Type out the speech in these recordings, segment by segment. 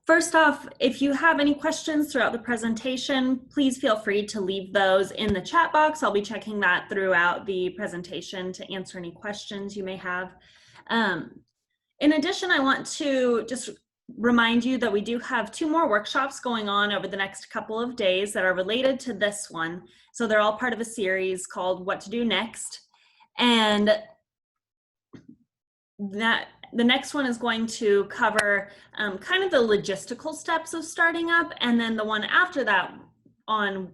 First off, if you have any questions throughout the presentation, please feel free to leave those in the chat box. I'll be checking that throughout the presentation to answer any questions you may have. In addition, I want to just remind you that we do have 2 more workshops going on over the next couple of days that are related to this one. So they're all part of a series called What to Do Next. And the next one is going to cover kind of the logistical steps of starting up, and then the one after that on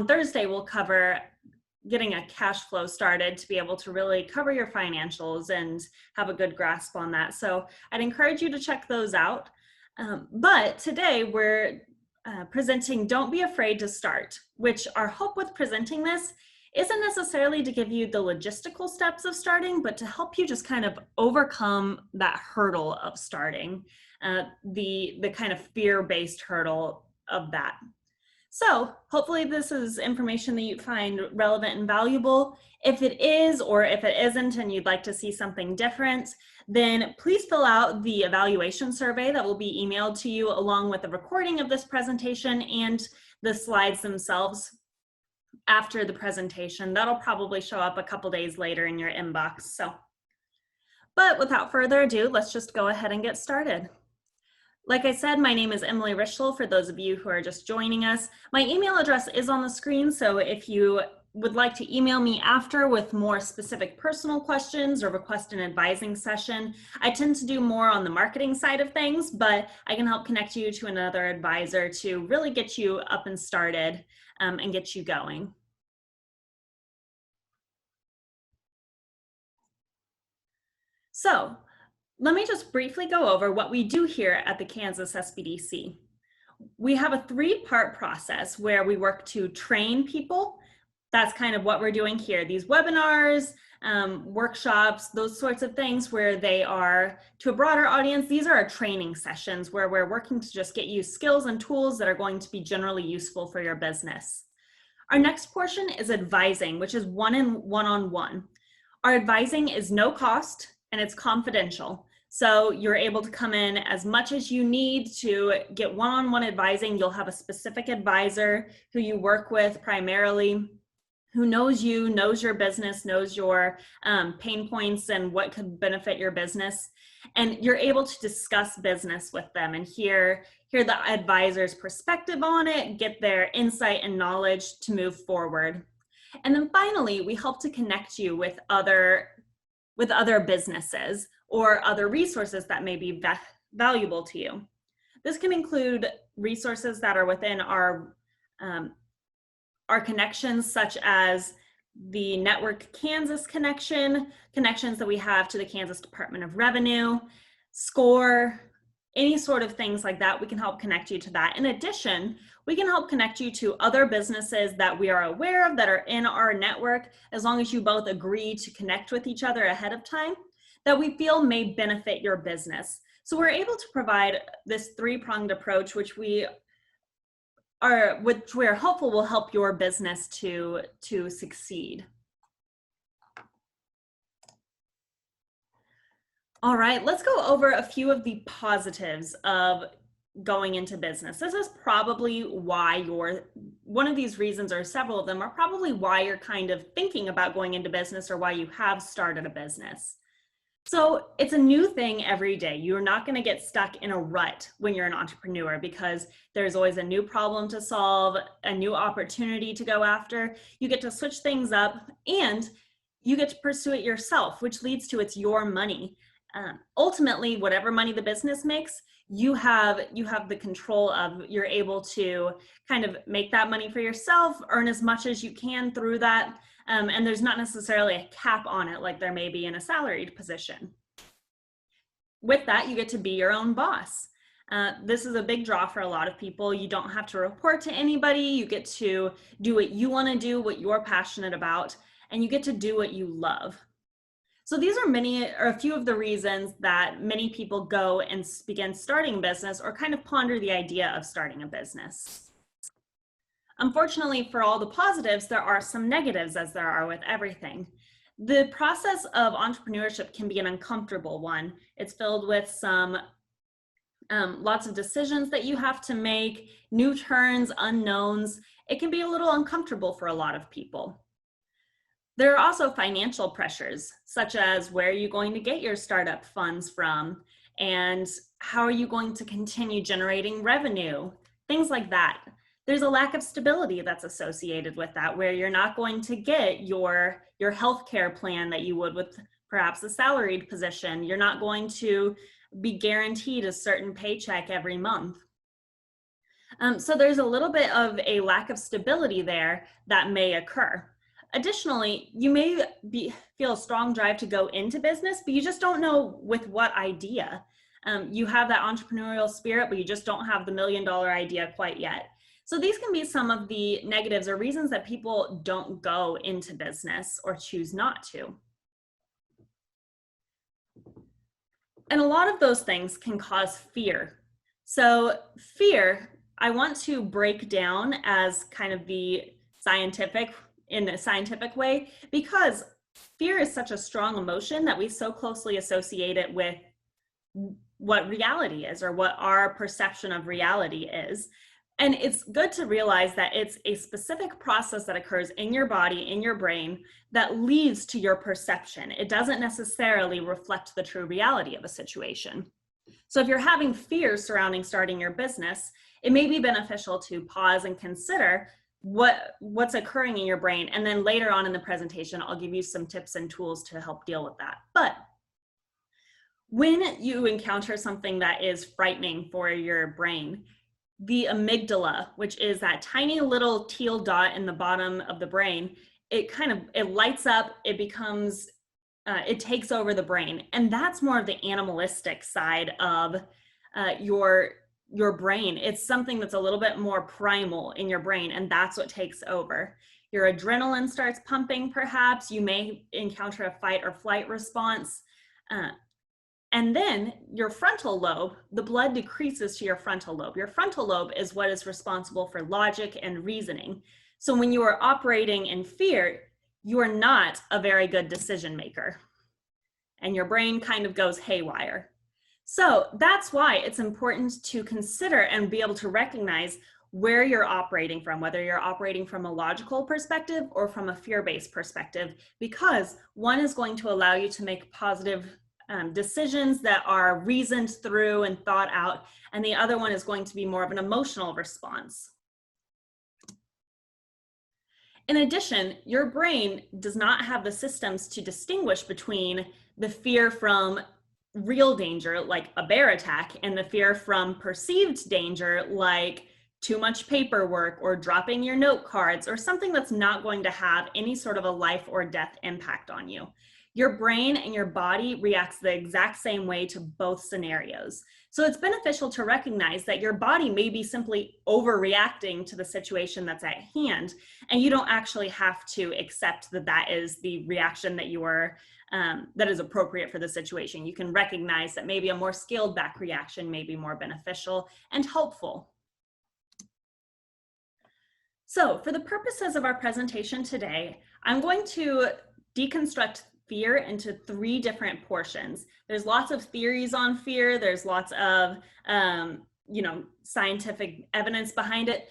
Thursday will cover getting a cash flow started to be able to really cover your financials and have a good grasp on that. So I'd encourage you to check those out. But today we're presenting Don't Be Afraid to Start, which our hope with presenting this isn't necessarily to give you the logistical steps of starting, but to help you just kind of overcome that hurdle of starting, the kind of fear-based hurdle of that. So hopefully this is information that you find relevant and valuable. If it is, or if it isn't and you'd like to see something different, then please fill out the evaluation survey that will be emailed to you along with the recording of this presentation and the slides themselves after the presentation. That'll probably show up a couple days later in your inbox. But without further ado, let's just go ahead and get started. Like I said, my name is Emily Rishel, for those of you who are just joining us. My email address is on the screen, so if you would like to email me after with more specific personal questions or request an advising session, I tend to do more on the marketing side of things, but I can help connect you to another advisor to really get you up and started and get you going. So let me just briefly go over what we do here at the Kansas SBDC. We have a 3-part process where we work to train people. That's kind of what we're doing here. These webinars, workshops, those sorts of things where they are to a broader audience. These are our training sessions where we're working to just get you skills and tools that are going to be generally useful for your business. Our next portion is advising, which is one-on-one. Our advising is no cost and it's confidential. So you're able to come in as much as you need to get one-on-one advising. You'll have a specific advisor who you work with primarily, who knows you, knows your business, knows your pain points and what could benefit your business. And you're able to discuss business with them and hear the advisor's perspective on it, get their insight and knowledge to move forward. And then finally, we help to connect you with other businesses or other resources that may be valuable to you. This can include resources that are within our connections, such as the Network Kansas connections that we have to the Kansas Department of Revenue, SCORE, any sort of things like that. We can help connect you to that. In addition, we can help connect you to other businesses that we are aware of that are in our network, as long as you both agree to connect with each other ahead of time, that we feel may benefit your business. So we're able to provide this 3-pronged approach, which we are hopeful will help your business to succeed. All right, let's go over a few of the positives of going into business. This is probably why one of these reasons, or several of them, are probably why you're kind of thinking about going into business or why you have started a business. So it's a new thing every day. You're not going to get stuck in a rut when you're an entrepreneur, because there's always a new problem to solve, a new opportunity to go after. You get to switch things up and you get to pursue it yourself, which leads to it's your money. Ultimately, whatever money the business makes, you have the control of. You're able to kind of make that money for yourself, earn as much as you can through that. And there's not necessarily a cap on it like there may be in a salaried position. With that, you get to be your own boss. This is a big draw for a lot of people. You don't have to report to anybody. You get to do what you want to do, what you're passionate about, and you get to do what you love. So these are a few of the reasons that many people go and begin starting a business or kind of ponder the idea of starting a business. Unfortunately, for all the positives, there are some negatives, as there are with everything. The process of entrepreneurship can be an uncomfortable one. It's filled with some lots of decisions that you have to make, new turns, unknowns. It can be a little uncomfortable for a lot of people. There are also financial pressures, such as where are you going to get your startup funds from? And how are you going to continue generating revenue? Things like that. There's a lack of stability that's associated with that, where you're not going to get your healthcare plan that you would with perhaps a salaried position. You're not going to be guaranteed a certain paycheck every month. So there's a little bit of a lack of stability there that may occur. Additionally, you may feel a strong drive to go into business, but you just don't know with what idea. You have that entrepreneurial spirit, but you just don't have the $1 million idea quite yet. So these can be some of the negatives or reasons that people don't go into business or choose not to. And a lot of those things can cause fear. So fear, I want to break down as kind of in a scientific way, because fear is such a strong emotion that we so closely associate it with what reality is, or what our perception of reality is. And it's good to realize that it's a specific process that occurs in your body, in your brain, that leads to your perception. It doesn't necessarily reflect the true reality of a situation. So if you're having fears surrounding starting your business, it may be beneficial to pause and consider what's occurring in your brain. And then later on in the presentation, I'll give you some tips and tools to help deal with that. But when you encounter something that is frightening for your brain, the amygdala, which is that tiny little teal dot in the bottom of the brain, it lights up, it becomes, it takes over the brain. And that's more of the animalistic side of your brain. It's something that's a little bit more primal in your brain, and that's what takes over. Your adrenaline starts pumping, perhaps. You may encounter a fight or flight response. And then your frontal lobe, the blood decreases to your frontal lobe. Your frontal lobe is what is responsible for logic and reasoning. So when you are operating in fear, you are not a very good decision maker. And your brain kind of goes haywire. So that's why it's important to consider and be able to recognize where you're operating from, whether you're operating from a logical perspective or from a fear-based perspective, because one is going to allow you to make positive decisions that are reasoned through and thought out, and the other one is going to be more of an emotional response. In addition, your brain does not have the systems to distinguish between the fear from real danger, like a bear attack, and the fear from perceived danger, like too much paperwork or dropping your note cards or something that's not going to have any sort of a life or death impact on you. Your brain and your body reacts the exact same way to both scenarios. So it's beneficial to recognize that your body may be simply overreacting to the situation that's at hand, and you don't actually have to accept that that is the reaction that you are that is appropriate for the situation. You can recognize that maybe a more scaled back reaction may be more beneficial and helpful. So for the purposes of our presentation today, I'm going to deconstruct fear into 3 different portions. There's lots of theories on fear. There's lots of, scientific evidence behind it.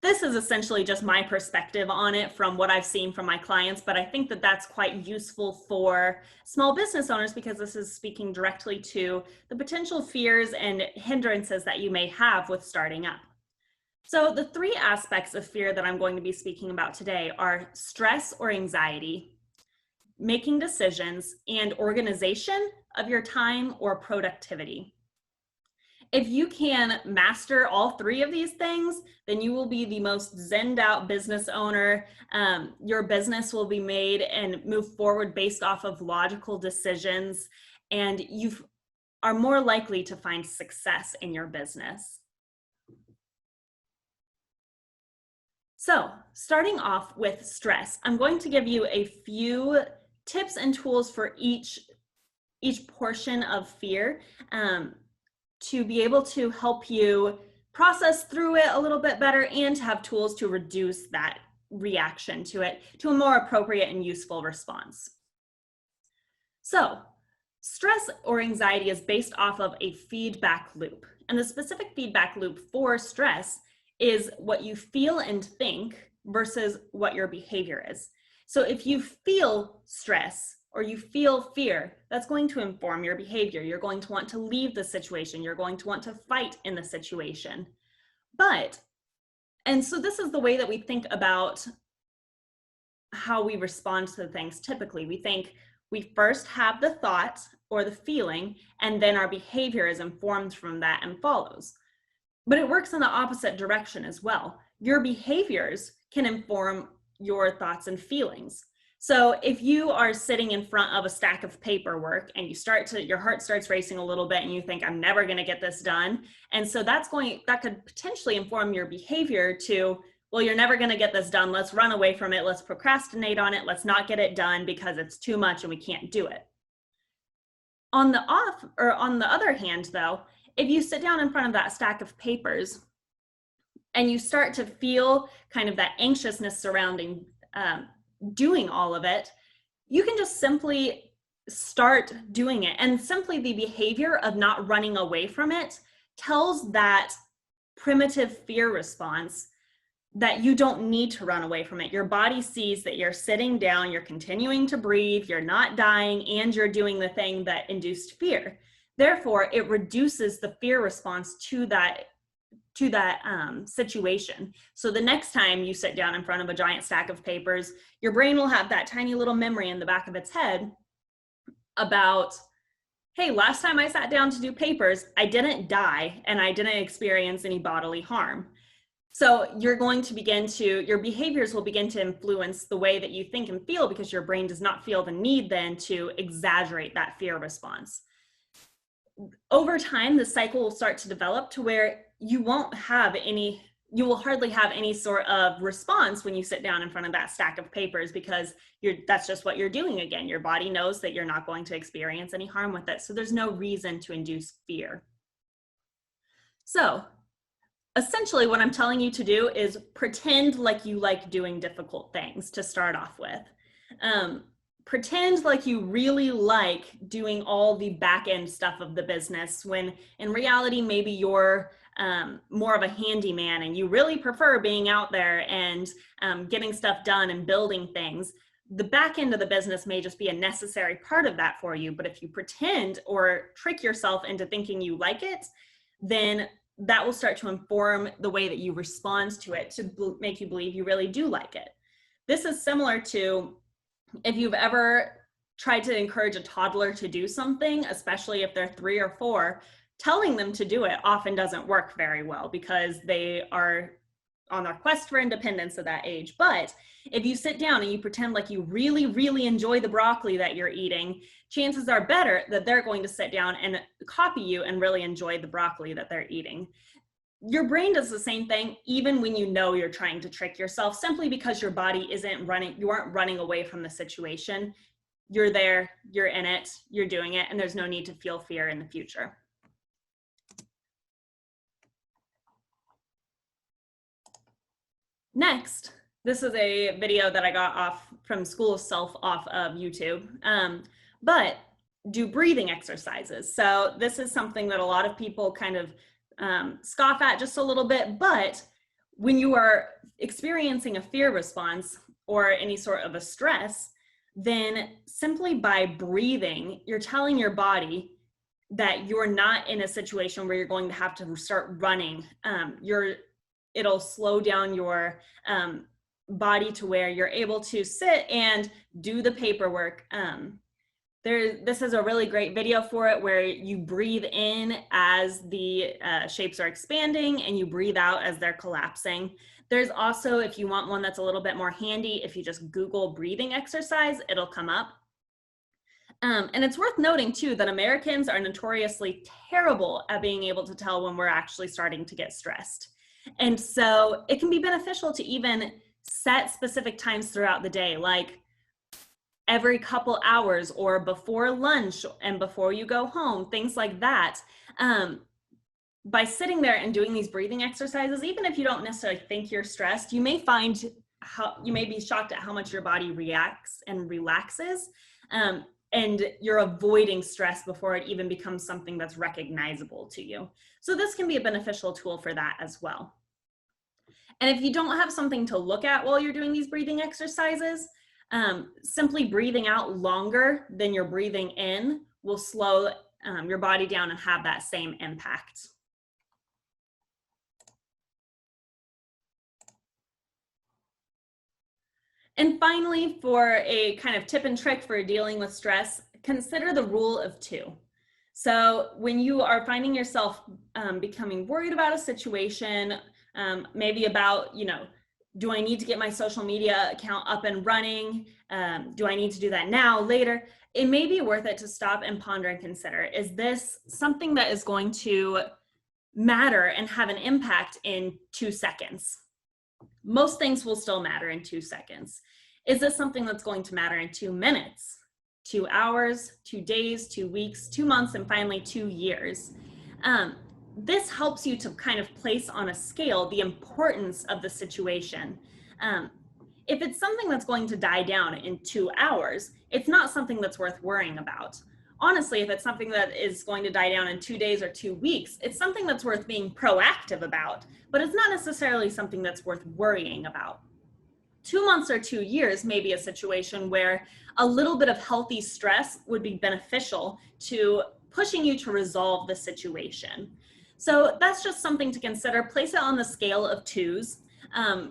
This is essentially just my perspective on it from what I've seen from my clients, but I think that that's quite useful for small business owners because this is speaking directly to the potential fears and hindrances that you may have with starting up. So the 3 aspects of fear that I'm going to be speaking about today are stress or anxiety, making decisions, and organization of your time or productivity. If you can master all 3 of these things, then you will be the most zenned out business owner. Your business will be made and move forward based off of logical decisions, and you are more likely to find success in your business. So starting off with stress, I'm going to give you a few tips and tools for each portion of fear to be able to help you process through it a little bit better and to have tools to reduce that reaction to it to a more appropriate and useful response. So stress or anxiety is based off of a feedback loop. And the specific feedback loop for stress is what you feel and think versus what your behavior is. So if you feel stress or you feel fear, that's going to inform your behavior. You're going to want to leave the situation. You're going to want to fight in the situation. And so this is the way that we think about how we respond to things typically. We think we first have the thought or the feeling, and then our behavior is informed from that and follows. But it works in the opposite direction as well. Your behaviors can inform your thoughts and feelings. So if you are sitting in front of a stack of paperwork and your heart starts racing a little bit and you think, I'm never going to get this done. And so that could potentially inform your behavior to, well, you're never going to get this done. Let's run away from it. Let's procrastinate on it. Let's not get it done because it's too much and we can't do it. On the other hand, though, if you sit down in front of that stack of papers and you start to feel kind of that anxiousness surrounding doing all of it, you can just simply start doing it. And simply the behavior of not running away from it tells that primitive fear response that you don't need to run away from it. Your body sees that you're sitting down, you're continuing to breathe, you're not dying, and you're doing the thing that induced fear. Therefore, it reduces the fear response to that situation. So the next time you sit down in front of a giant stack of papers, your brain will have that tiny little memory in the back of its head about, hey, last time I sat down to do papers, I didn't die and I didn't experience any bodily harm. So your behaviors will begin to influence the way that you think and feel because your brain does not feel the need then to exaggerate that fear response. Over time, the cycle will start to develop to where you will hardly have any sort of response when you sit down in front of that stack of papers because that's just what you're doing again. Your body knows that you're not going to experience any harm with it. So there's no reason to induce fear. So essentially what I'm telling you to do is pretend like you like doing difficult things to start off with. Pretend like you really like doing all the back end stuff of the business when in reality, maybe you're more of a handyman and you really prefer being out there and getting stuff done and building things. The back end of the business may just be a necessary part of that for you. But if you pretend or trick yourself into thinking you like it, then that will start to inform the way that you respond to it to make you believe you really do like it. This is similar to if you've ever tried to encourage a toddler to do something, especially if they're 3 or 4, telling them to do it often doesn't work very well because they are on their quest for independence at that age. But if you sit down and you pretend like you really, really enjoy the broccoli that you're eating, chances are better that they're going to sit down and copy you and really enjoy the broccoli that they're eating. Your brain does the same thing even when you know you're trying to trick yourself, simply because your body you aren't running away from the situation. You're there, you're in it, you're doing it, and there's no need to feel fear in the future. Next, this is a video that I got from School of Self off of YouTube, but do breathing exercises. So this is something that a lot of people kind of scoff at just a little bit, but when you are experiencing a fear response or any sort of a stress, then simply by breathing, you're telling your body that you're not in a situation where you're going to have to start running. It'll slow down your body to where you're able to sit and do the paperwork. This is a really great video for it where you breathe in as the shapes are expanding and you breathe out as they're collapsing. There's also, if you want one that's a little bit more handy, if you just Google breathing exercise, it'll come up. And it's worth noting too that Americans are notoriously terrible at being able to tell when we're actually starting to get stressed. And so it can be beneficial to even set specific times throughout the day, like every couple hours or before lunch and before you go home, things like that. By sitting there and doing these breathing exercises, even if you don't necessarily think you're stressed, you may be shocked at how much your body reacts and relaxes. and you're avoiding stress before it even becomes something that's recognizable to you. So this can be a beneficial tool for that as well. And if you don't have something to look at while you're doing these breathing exercises, simply breathing out longer than you're breathing in will slow your body down and have that same impact. And finally, for a kind of tip and trick for dealing with stress, consider the rule of 2. So when you are finding yourself becoming worried about a situation, maybe about, do I need to get my social media account up and running? Do I need to do that now, later? It may be worth it to stop and ponder and consider, is this something that is going to matter and have an impact in 2 seconds? Most things will still matter in 2 seconds. Is this something that's going to matter in 2 minutes, 2 hours, 2 days, 2 weeks, 2 months, and finally 2 years? This helps you to kind of place on a scale the importance of the situation. If it's something that's going to die down in 2 hours, it's not something that's worth worrying about. Honestly, if it's something that is going to die down in 2 days or 2 weeks, it's something that's worth being proactive about, but it's not necessarily something that's worth worrying about. 2 months or 2 years may be a situation where a little bit of healthy stress would be beneficial to pushing you to resolve the situation. So that's just something to consider. Place it on the scale of 2s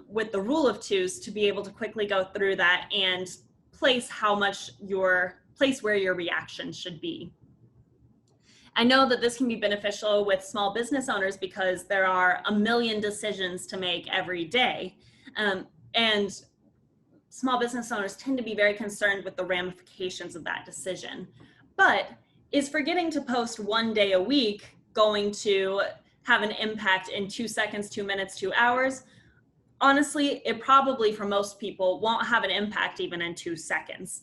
with the rule of 2s to be able to quickly go through that and place where your reaction should be. I know that this can be beneficial with small business owners because there are a million decisions to make every day. And small business owners tend to be very concerned with the ramifications of that decision. But is forgetting to post 1 day a week going to have an impact in 2 seconds, 2 minutes, 2 hours? Honestly, it probably for most people won't have an impact even in 2 seconds.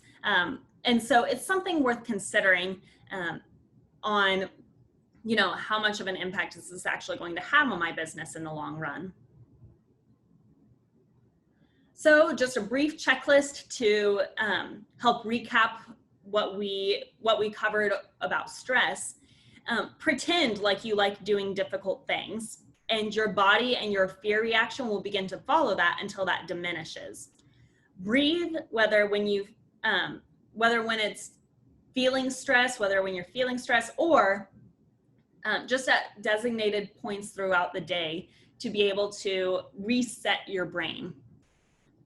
And so it's something worth considering on, how much of an impact is this actually going to have on my business in the long run. So just a brief checklist to help recap what we covered about stress. Pretend like you like doing difficult things, and your body and your fear reaction will begin to follow that until that diminishes. Breathe, whether when it's feeling stress, whether when you're feeling stress, or just at designated points throughout the day to be able to reset your brain.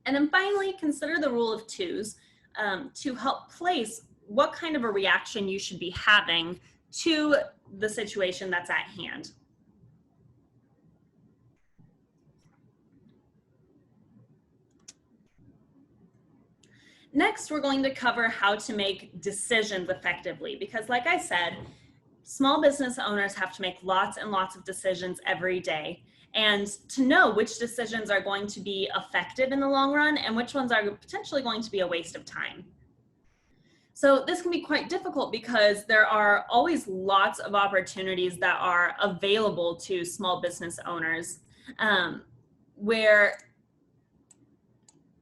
And then finally, consider the rule of 2s to help place what kind of a reaction you should be having to the situation that's at hand. Next, we're going to cover how to make decisions effectively, because like I said, small business owners have to make lots and lots of decisions every day. And to know which decisions are going to be effective in the long run and which ones are potentially going to be a waste of time. So this can be quite difficult because there are always lots of opportunities that are available to small business owners where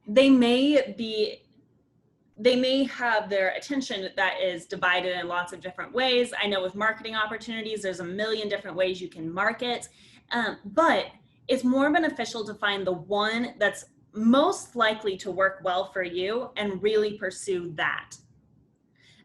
they may have their attention that is divided in lots of different ways. I know with marketing opportunities, there's a million different ways you can market, but it's more beneficial to find the one that's most likely to work well for you and really pursue that,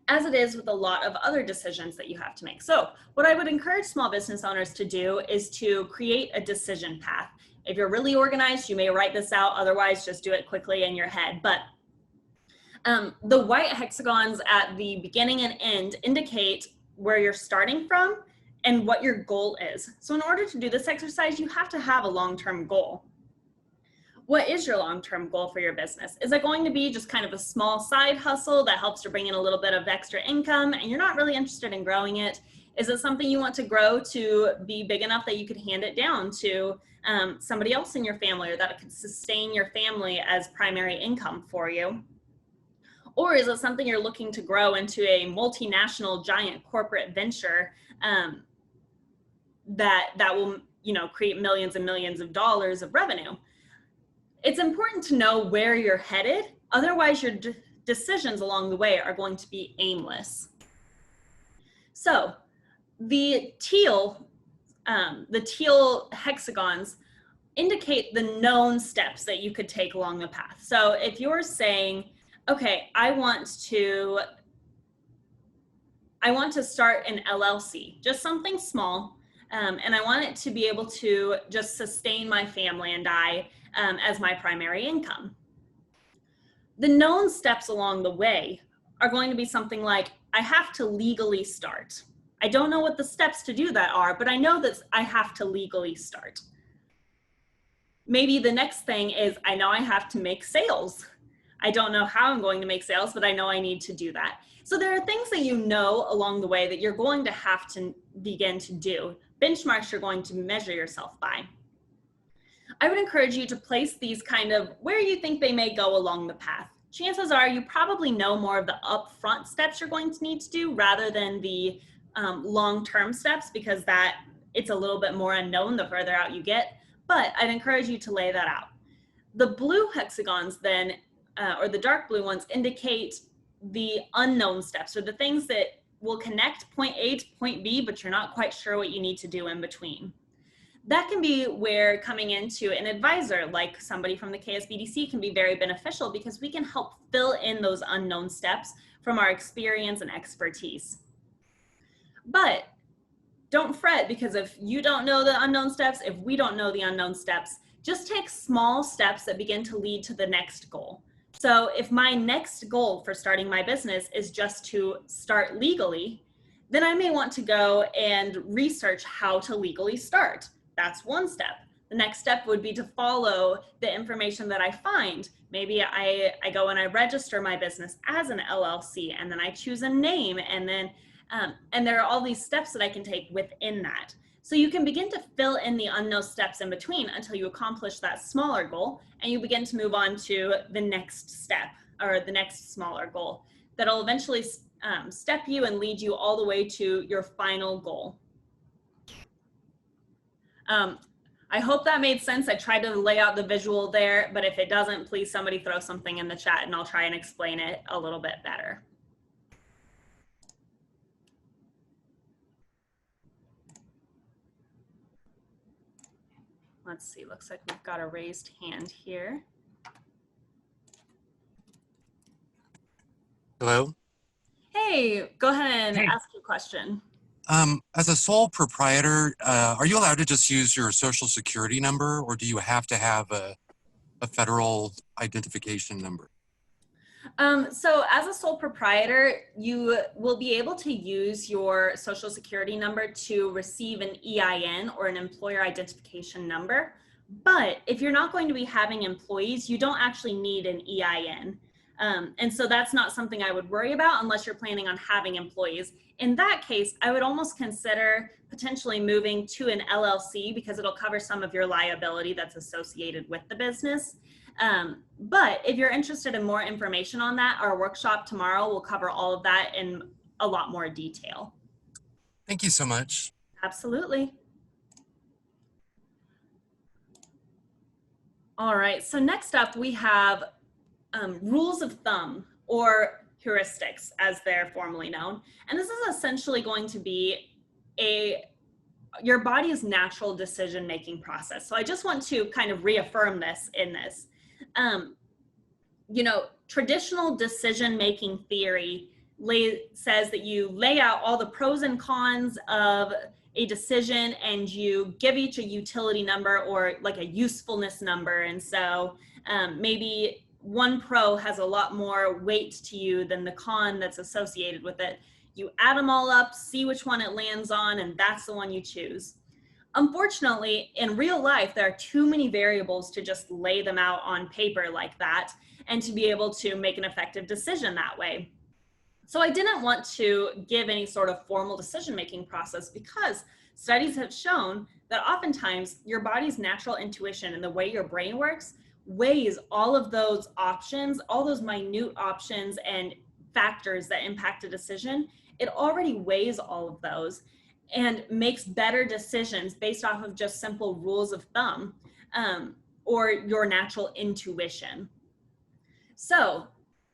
as it is with a lot of other decisions that you have to make. So what I would encourage small business owners to do is to create a decision path. If you're really organized, you may write this out. Otherwise, just do it quickly in your head. But the white hexagons at the beginning and end indicate where you're starting from and what your goal is. So in order to do this exercise, you have to have a long-term goal. What is your long-term goal for your business? Is it going to be just kind of a small side hustle that helps to bring in a little bit of extra income and you're not really interested in growing it? Is it something you want to grow to be big enough that you could hand it down to somebody else in your family, or that it could sustain your family as primary income for you? Or is it something you're looking to grow into a multinational giant corporate venture that will, create millions and millions of dollars of revenue? It's important to know where you're headed. Otherwise, your decisions along the way are going to be aimless. So the teal hexagons indicate the known steps that you could take along the path. So if you're saying, okay, I want to start an LLC, just something small, and I want it to be able to just sustain my family and I as my primary income. The known steps along the way are going to be something like, I have to legally start. I don't know what the steps to do that are, but I know that I have to legally start. Maybe the next thing is, I know I have to make sales. I don't know how I'm going to make sales, but I know I need to do that. So there are things that you know along the way that you're going to have to begin to do, benchmarks you're going to measure yourself by. I would encourage you to place these kind of where you think they may go along the path. Chances are you probably know more of the upfront steps you're going to need to do rather than the long-term steps, because that it's a little bit more unknown the further out you get, but I'd encourage you to lay that out. The blue hexagons then, or the dark blue ones, indicate the unknown steps, or the things that will connect point A to point B, but you're not quite sure what you need to do in between. That can be where coming into an advisor like somebody from the KSBDC can be very beneficial, because we can help fill in those unknown steps from our experience and expertise. But don't fret, because if you don't know the unknown steps, if we don't know the unknown steps, just take small steps that begin to lead to the next goal. So if my next goal for starting my business is just to start legally, then I may want to go and research how to legally start. That's one step. The next step would be to follow the information that I find. Maybe I go and I register my business as an LLC, and then I choose a name, and then and there are all these steps that I can take within that. So you can begin to fill in the unknown steps in between until you accomplish that smaller goal, and you begin to move on to the next step, or the next smaller goal that'll eventually step you and lead you all the way to your final goal. I hope that made sense. I tried to lay out the visual there, but if it doesn't, please somebody throw something in the chat and I'll try and explain it a little bit better. Let's see, looks like we've got a raised hand here. Hello? Hey, go ahead and ask your question. As a sole proprietor, are you allowed to just use your social security number, or do you have to have a federal identification number? So as a sole proprietor, you will be able to use your social security number to receive an EIN, or an employer identification number. But if you're not going to be having employees, you don't actually need an EIN. And so that's not something I would worry about unless you're planning on having employees. In that case, I would almost consider potentially moving to an LLC, because it'll cover some of your liability that's associated with the business. But if you're interested in more information on that, our workshop tomorrow will cover all of that in a lot more detail. Thank you so much. Absolutely. All right, so next up we have rules of thumb, or heuristics as they're formally known. And this is essentially going to be your body's natural decision-making process. So I just want to kind of reaffirm this in this. You know, traditional decision-making theory says that you lay out all the pros and cons of a decision, and you give each a utility number, or like a usefulness number. And so maybe one pro has a lot more weight to you than the con that's associated with it. You add them all up, see which one it lands on, and that's the one you choose. Unfortunately, in real life, there are too many variables to just lay them out on paper like that, and to be able to make an effective decision that way. So I didn't want to give any sort of formal decision-making process, because studies have shown that oftentimes your body's natural intuition and the way your brain works weighs all of those options, all those minute options and factors that impact a decision. It already weighs all of those and makes better decisions based off of just simple rules of thumb, or your natural intuition. So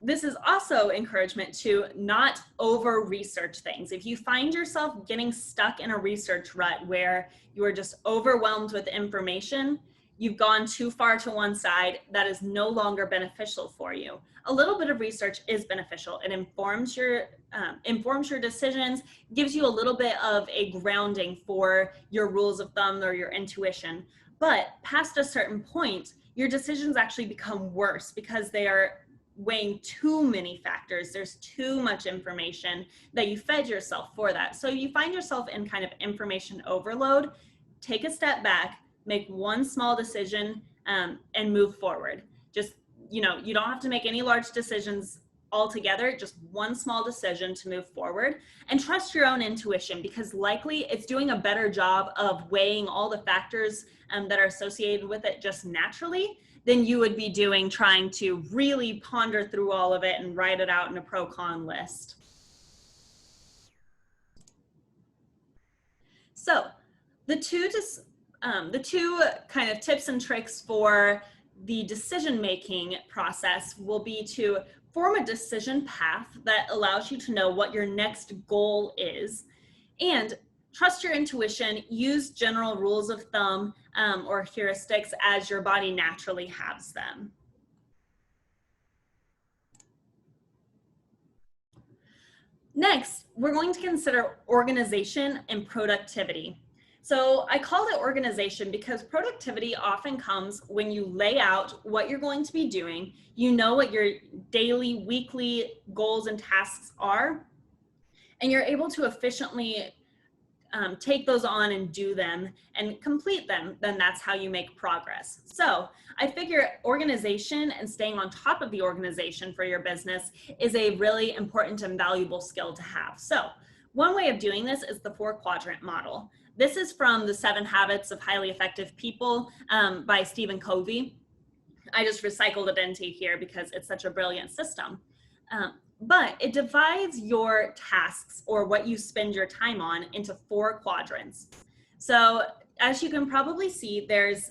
this is also encouragement to not over research things. If you find yourself getting stuck in a research rut where you are just overwhelmed with information, you've gone too far to one side, that is no longer beneficial for you. A little bit of research is beneficial. It informs your decisions, gives you a little bit of a grounding for your rules of thumb or your intuition. But past a certain point, your decisions actually become worse because they are weighing too many factors. There's too much information that you fed yourself for that. So you find yourself in kind of information overload. Take a step back, make one small decision, and move forward. Just, you don't have to make any large decisions altogether, just one small decision to move forward, and trust your own intuition, because likely it's doing a better job of weighing all the factors that are associated with it just naturally than you would be doing trying to really ponder through all of it and write it out in a pro-con list. So the two kind of tips and tricks for the decision-making process will be to form a decision path that allows you to know what your next goal is, and trust your intuition, use general rules of thumb or heuristics as your body naturally has them. Next, we're going to consider organization and productivity. So I called it organization because productivity often comes when you lay out what you're going to be doing, you know what your daily, weekly goals and tasks are, and you're able to efficiently take those on and do them and complete them. Then that's how you make progress. So I figure organization and staying on top of the organization for your business is a really important and valuable skill to have. So one way of doing this is the 4-quadrant model. This is from the 7 Habits of Highly Effective People by Stephen Covey. I just recycled it into here because it's such a brilliant system. But it divides your tasks, or what you spend your time on, into 4 quadrants. So as you can probably see, there's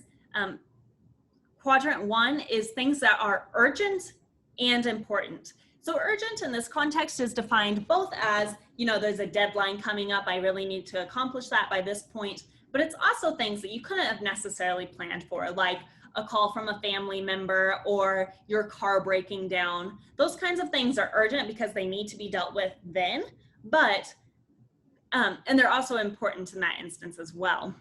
quadrant 1 is things that are urgent and important. So urgent in this context is defined both as, there's a deadline coming up, I really need to accomplish that by this point, but it's also things that you couldn't have necessarily planned for, like a call from a family member or your car breaking down. Those kinds of things are urgent because they need to be dealt with then, but, and they're also important in that instance as well.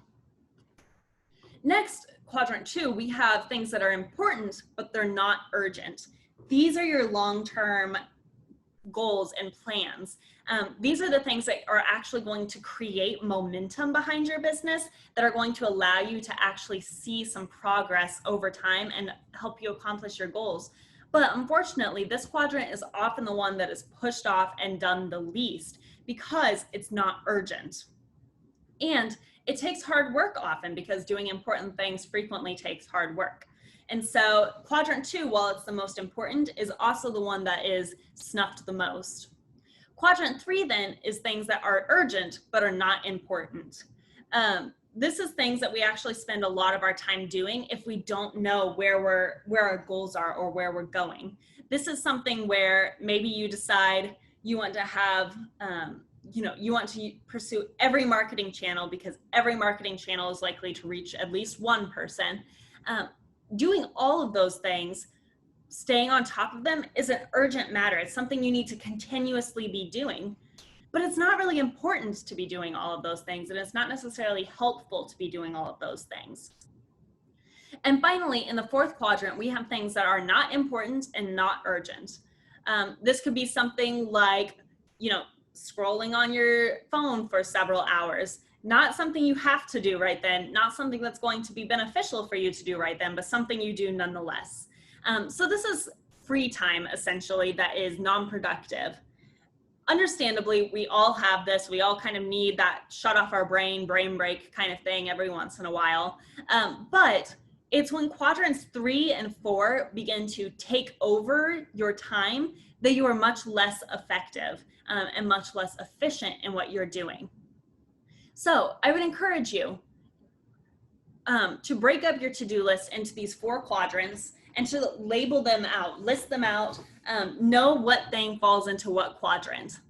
Next, quadrant 2, we have things that are important, but they're not urgent. These are your long-term goals and plans. These are the things that are actually going to create momentum behind your business, that are going to allow you to actually see some progress over time and help you accomplish your goals. But unfortunately, this quadrant is often the one that is pushed off and done the least because it's not urgent. And it takes hard work often, because doing important things frequently takes hard work. And so quadrant 2, while it's the most important, is also the one that is snuffed the most. Quadrant 3 then is things that are urgent but are not important. This is things that we actually spend a lot of our time doing if we don't know where our goals are or where we're going. This is something where maybe you decide you want to have, you want to pursue every marketing channel because every marketing channel is likely to reach at least one person. Doing all of those things, staying on top of them, is an urgent matter. It's something you need to continuously be doing, but it's not really important to be doing all of those things, and it's not necessarily helpful to be doing all of those things. And finally, in the 4th quadrant, we have things that are not important and not urgent. This could be something like, scrolling on your phone for several hours. Not something you have to do right then, not something that's going to be beneficial for you to do right then, but something you do nonetheless. So this is free time, essentially, that is non-productive. Understandably, we all have this. We all kind of need that shut off our brain break kind of thing every once in a while. But it's when quadrants 3 and 4 begin to take over your time that you are much less effective and much less efficient in what you're doing. So I would encourage you to break up your to-do list into these 4 quadrants and to label them out, list them out, know what thing falls into what quadrant.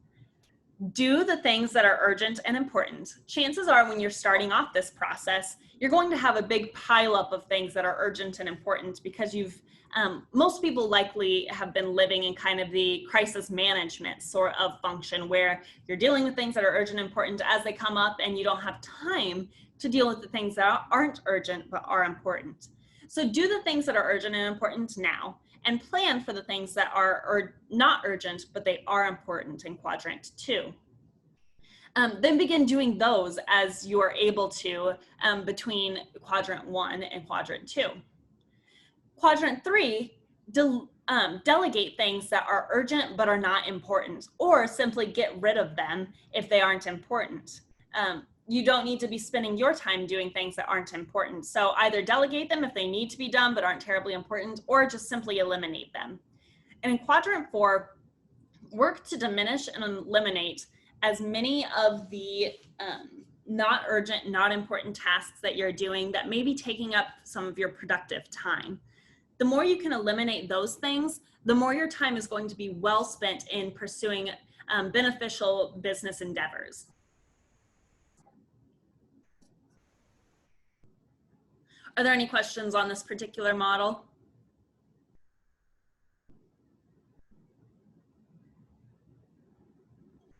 Do the things that are urgent and important. Chances are when you're starting off this process, you're going to have a big pileup of things that are urgent and important because most people likely have been living in kind of the crisis management sort of function where you're dealing with things that are urgent and important as they come up, and you don't have time to deal with the things that aren't urgent but are important. So do the things that are urgent and important now, and plan for the things that are not urgent, but they are important in quadrant 2. Then begin doing those as you are able to between quadrant 1 and quadrant 2. Quadrant 3, delegate things that are urgent but are not important, or simply get rid of them if they aren't important. You don't need to be spending your time doing things that aren't important. So either delegate them if they need to be done but aren't terribly important, or just simply eliminate them. And in quadrant 4, work to diminish and eliminate as many of the not urgent, not important tasks that you're doing that may be taking up some of your productive time. The more you can eliminate those things, the more your time is going to be well spent in pursuing beneficial business endeavors. Are there any questions on this particular model?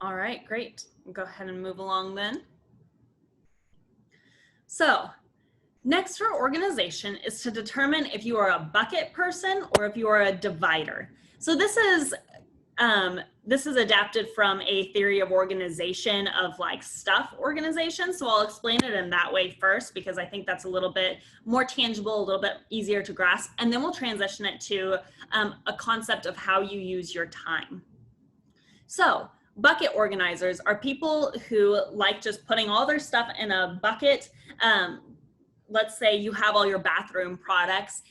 All right, great. We'll go ahead and move along then. So next for organization is to determine if you are a bucket person or if you are a divider. So this is adapted from a theory of organization of like stuff organization. So I'll explain it in that way first, because I think that's a little bit more tangible, a little bit easier to grasp. And then we'll transition it to a concept of how you use your time. So bucket organizers are people who like just putting all their stuff in a bucket. Let's say you have all your bathroom products.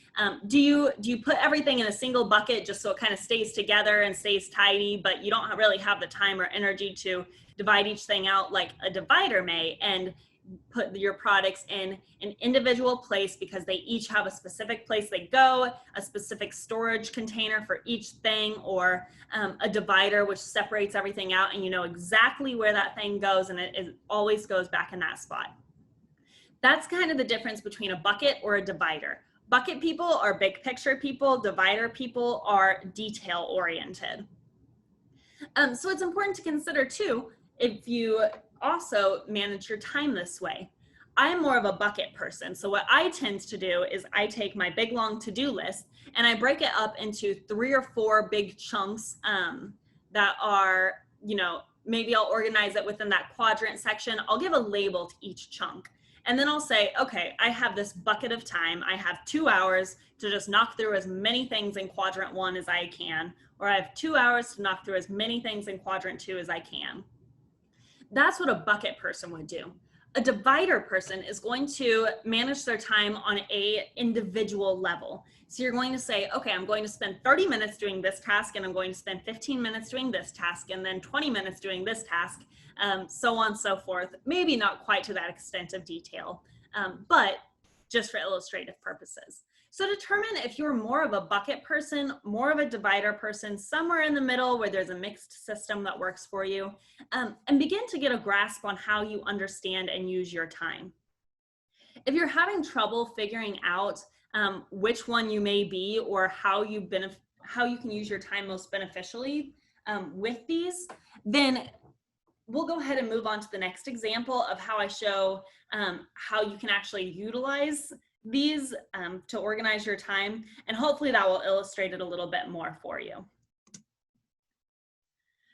Do you put everything in a single bucket just so it kind of stays together and stays tidy, but you don't really have the time or energy to divide each thing out like a divider may, and put your products in an individual place because they each have a specific place they go, a specific storage container for each thing, or a divider which separates everything out and you know exactly where that thing goes and it always goes back in that spot. That's kind of the difference between a bucket or a divider. Bucket people are big picture people, divider people are detail oriented. So it's important to consider too, if you also manage your time this way. I'm more of a bucket person. So what I tend to do is I take my big long to-do list and I break it up into 3 or 4 big chunks that are, you know, maybe I'll organize it within that quadrant section. I'll give a label to each chunk. And then I'll say, okay, I have this bucket of time. I have 2 hours to just knock through as many things in quadrant 1 as I can, or I have 2 hours to knock through as many things in quadrant 2 as I can. That's what a bucket person would do. A divider person is going to manage their time on a individual level. So you're going to say, okay, I'm going to spend 30 minutes doing this task, and I'm going to spend 15 minutes doing this task, and then 20 minutes doing this task, so on and so forth. Maybe not quite to that extent of detail, but just for illustrative purposes. So determine if you're more of a bucket person, more of a divider person, somewhere in the middle where there's a mixed system that works for you, and begin to get a grasp on how you understand and use your time. If you're having trouble figuring out which one you may be or how you can use your time most beneficially with these, then we'll go ahead and move on to the next example of how I show how you can actually utilize these to organize your time, and hopefully that will illustrate it a little bit more for you.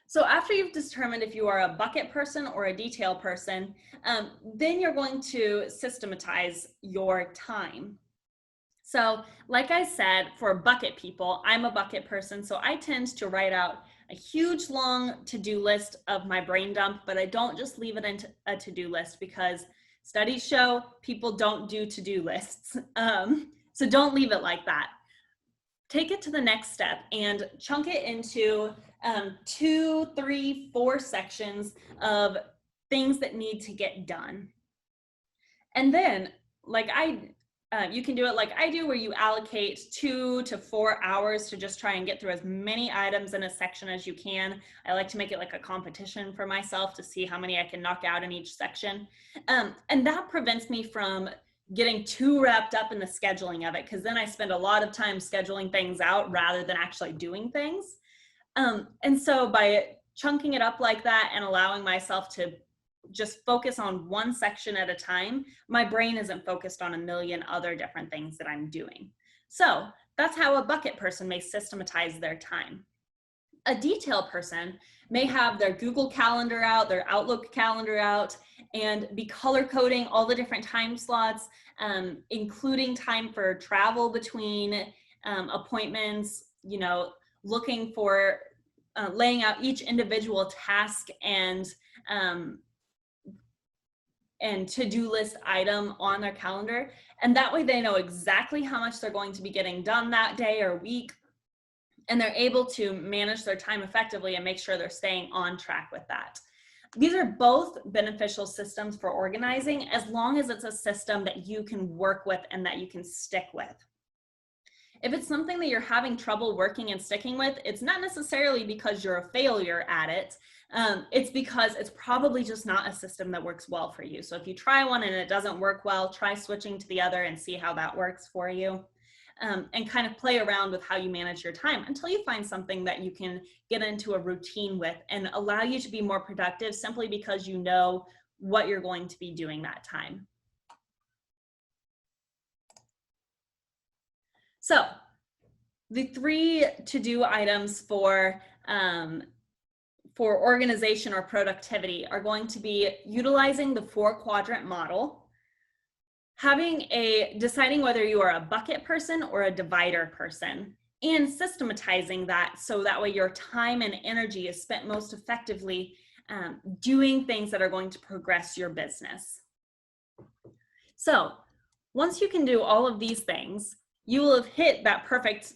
So after you've determined if you are a bucket person or a detail person, then you're going to systematize your time. So like I said, for bucket people, I'm a bucket person, so I tend to write out a huge long to-do list of my brain dump, but I don't just leave it in a to-do list, because studies show people don't do to-do lists. So don't leave it like that. Take it to the next step and chunk it into 2, 3, 4 sections of things that need to get done. And then, like I you can do it like I do, where you allocate 2 to 4 hours to just try and get through as many items in a section as you can. I like to make it like a competition for myself to see how many I can knock out in each section. And that prevents me from getting too wrapped up in the scheduling of it, because then I spend a lot of time scheduling things out rather than actually doing things. And so by chunking it up like that and allowing myself to just focus on one section at a time, my brain isn't focused on a million other different things that I'm doing. So that's how a bucket person may systematize their time. A detail person may have their Google Calendar out, their Outlook calendar out, and be color coding all the different time slots, including time for travel between appointments, looking for laying out each individual task and to-do list item on their calendar. And that way they know exactly how much they're going to be getting done that day or week. And they're able to manage their time effectively and make sure they're staying on track with that. These are both beneficial systems for organizing, as long as it's a system that you can work with and that you can stick with. If it's something that you're having trouble working and sticking with, it's not necessarily because you're a failure at it. It's because it's probably just not a system that works well for you. So if you try one and it doesn't work well, try switching to the other and see how that works for you. And kind of play around with how you manage your time until you find something that you can get into a routine with and allow you to be more productive, simply because you know what you're going to be doing that time. So the 3 to-do items for organization or productivity are going to be utilizing the 4-quadrant model, deciding whether you are a bucket person or a divider person, and systematizing that so that way your time and energy is spent most effectively doing things that are going to progress your business. So once you can do all of these things, you will have hit that perfect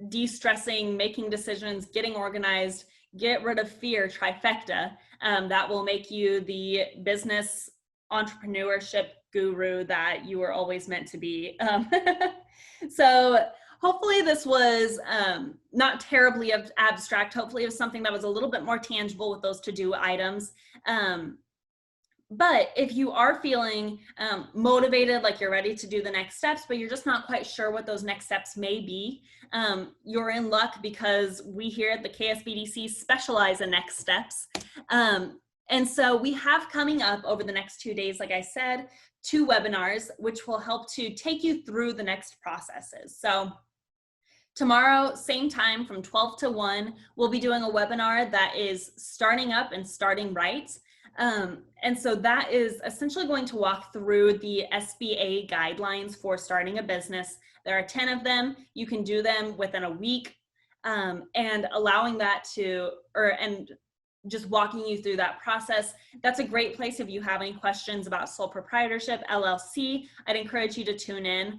de-stressing, making decisions, getting organized, get rid of fear trifecta that will make you the business entrepreneurship guru that you were always meant to be. So hopefully this was not terribly abstract. Hopefully it was something that was a little bit more tangible with those to-do items. But if you are feeling motivated, like you're ready to do the next steps, but you're just not quite sure what those next steps may be, you're in luck, because we here at the KSBDC specialize in next steps. And so we have coming up over the next 2 days, like I said, 2 webinars, which will help to take you through the next processes. So tomorrow, same time from 12 to 1, we'll be doing a webinar that is starting up and starting right. And so that is essentially going to walk through the SBA guidelines for starting a business. There are 10 of them. You can do them within a week, and allowing that and just walking you through that process. That's a great place if you have any questions about sole proprietorship, LLC. I'd encourage you to tune in.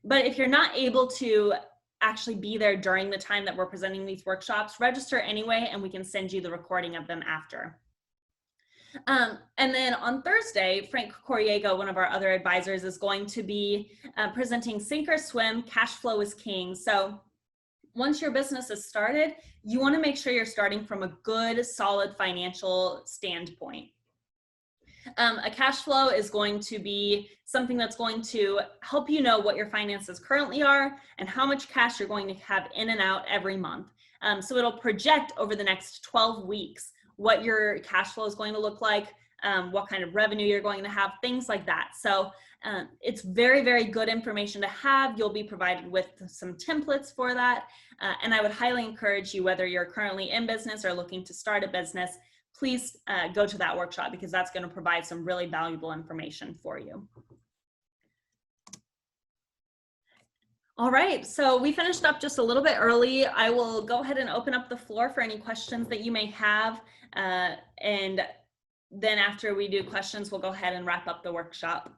But if you're not able to actually be there during the time that we're presenting these workshops, register anyway, and we can send you the recording of them after. And then on Thursday, Frank Coriego, one of our other advisors, is going to be presenting Sink or Swim, Cash Flow is King. So once your business is started, you want to make sure you're starting from a good, solid financial standpoint. A cash flow is going to be something that's going to help you know what your finances currently are and how much cash you're going to have in and out every month. So it'll project over the next 12 weeks what your cash flow is going to look like, what kind of revenue you're going to have, things like that. So it's very, very good information to have. You'll be provided with some templates for that. And I would highly encourage you, whether you're currently in business or looking to start a business, please go to that workshop, because that's going to provide some really valuable information for you. All right, so we finished up just a little bit early. I will go ahead and open up the floor for any questions that you may have. And then after we do questions, we'll go ahead and wrap up the workshop.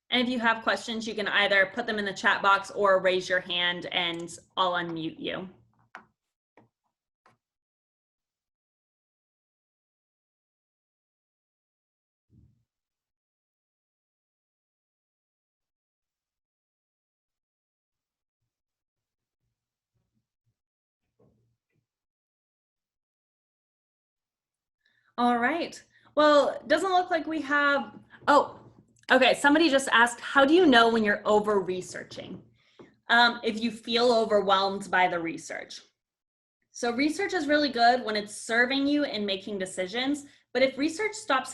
And if you have questions, you can either put them in the chat box or raise your hand and I'll unmute you. All right. Well, it doesn't look like we have, oh, okay. Somebody just asked, how do you know when you're over researching? If you feel overwhelmed by the research. So research is really good when it's serving you and making decisions, but if research stops